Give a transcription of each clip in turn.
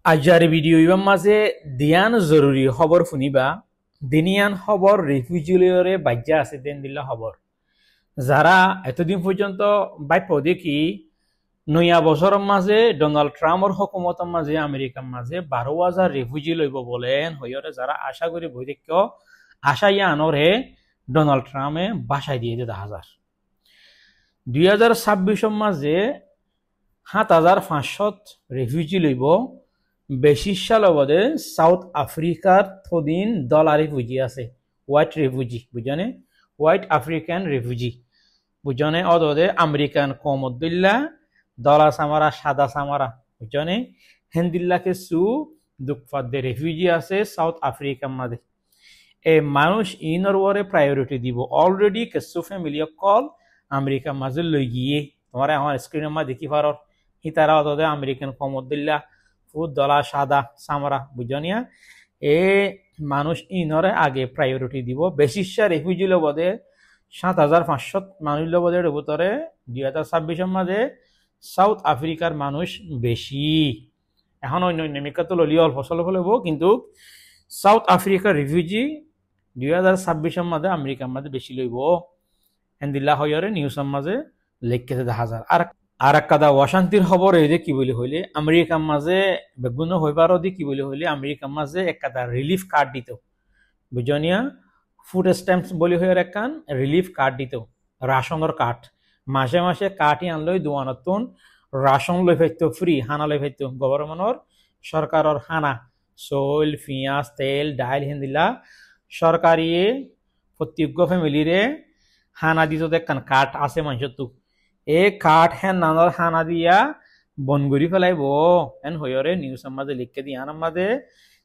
আজার ভিডিও ইবাম মাঝে দিয়ান জরুরি খবর শুনিবা দিনিয়ান খবর রিফিউজিলরে বাজ্যা আছে দেন দিলা খবর যারা এতদিন পর্যন্ত বাইপ দেখি নয়া বছরের মাঝে ডোনাল্ড ট্রাম্পর হকুমতের মাঝে আমেরিকার মাঝে 12,000 রিফিউজি লইব বলেন হইরে যারা আশা করি বই দেখ আশা ইয়া আনরে ডোনাল্ড ট্রাম্পে বাসায় দিয়ে দিতে 2026 মাঝে 7,500 রিফিউজি লইব বেশি সাল অবধে সাউথ আফ্রিকার থদিন ডলার রিফিউজি আছে হোয়াইট রিফিউজি বুঝনে হোয়াইট আফ্রিকান রিফিউজি বুঝনে অদে আমেরিকান কমদুল্লা দলা সামারা সাদা সামারা বুঝনে হেন্দিল্লাকে সু দুঃখাদ্যে রিফিউজি আছে সাউথ আফ্রিকার মাঝে এ মানুষ ইনর ওয়ারে প্রায়োরিটি দিব অলরেডি কিছু ফ্যামিলি কল আমেরিকার মাঝে লই গিয়ে তোমার আমার স্ক্রিনের মাঝে দেখি পারো হিতারা অদে আমেরিকান কমদুল্লা ফুড দলা সাদা সামরা বুঝনিয়া এ মানুষ ইনরে আগে প্রায়োরিটি দিব বেশিসা রিফিউজি লবদে 7,500 মানুষ লবদের ভিতরে 2026 মাঝে সাউথ আফ্রিকার মানুষ বেশি এখন অন্য আমেরিকা তো ললি অল্প স্বল্প লব কিন্তু সাউথ আফ্রিকার রিফিউজি 2026 মাঝে আমেরিকার মাঝে বেশি লইব এন্দিল্লা হয়রে নিউজের মাঝে লেখকেতে 10,000 আর এক কাদা অশান্তির খবর এই যে কি বলি হইলে আমেরিকার মাঝে বেগুন হইবারও দি কি বলি হইলে আমেরিকার মাঝে এক কাদা রিলিফ কার্ড দিত বুঝনিয়া ফুড স্ট্যাম্পস বলি হয়ে একখান রিলিফ কার্ড দিত রাশনের কার্ড মাসে মাসে কার্ডই আনলই দোয়ানতুন রাশন লই ফেলতো ফ্রি হানা লই ফেলতো গভর্নমেন্টর সরকারের হানা চৈল পিঁয়াজ তেল ডাইল হেন্দিলা সরকারি প্রত্যেক ফ্যামিলিরে হানা দিত একখান কার্ড আছে মানুষের তো এ কাঠ হ্যান নানার হানা দিয়া বনগুড়ি ফেলাইব হেন হইরে নিউজ মাঝে লিখকে দিয়ে আনার মাঝে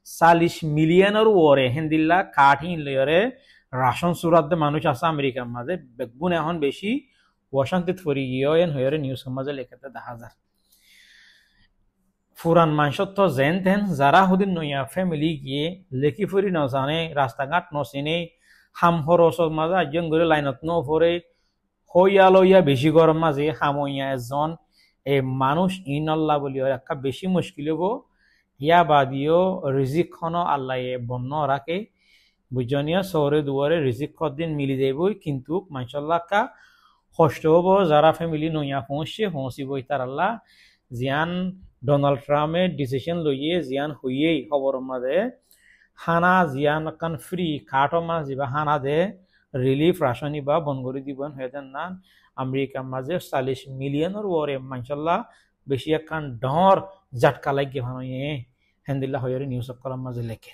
40 মিলিয়নের ওরে হেন্দিল্লা কাঠ হিন লইরে রাশন সুরাত মানুষ আছে আমেরিকার মাঝে বেগুন এখন বেশি অশান্তিত ফরি গিয়ে হেন হইরে নিউজ মাঝে লেখাতে 10,000 ফুরান মানুষত তো যেন তেন যারা হুদিন নইয়া ফ্যামিলি গিয়ে লেখি ফুরি ন জানে রাস্তাঘাট নচিনে হাম হরসর মাঝে একজন করে লাইনত ন ফরে হইয়া লইয়া বেশি গরম মাঝে হামইয়া এজন এ মানুষ ইনল্লা বলি একটা বেশি মুশকিল হবো ইয়া বাদিও রিজিক খন আল্লাহ বন্য রাখে বুঝনিয়া শহরে দুয়ারে রিজিক দিন মিলি যাইবই কিন্তু মাইশাল্লাহ কা কষ্ট হবো যারা ফ্যামিলি নইয়া পৌঁছিবই তার আল্লাহ জিয়ান ডোনাল্ড ট্রাম্পের ডিসিশন লইয়ে জিয়ান হইয়েই খবর মাঝে হানা জিয়ান কান ফ্রি কাঠো মাছ দিবা হানা দে রিলিফ রাশনি বা বনগরি দিবন হয়ে যান না আমেরিকার মাঝে 40 মিলিয়নের ওরে মাইশাল্লাহ বেশি একখান ডর জাটকা লাগিয়ে ভানো হেন্দিল্লা হয়ে নিউজ করার মাঝে লেখে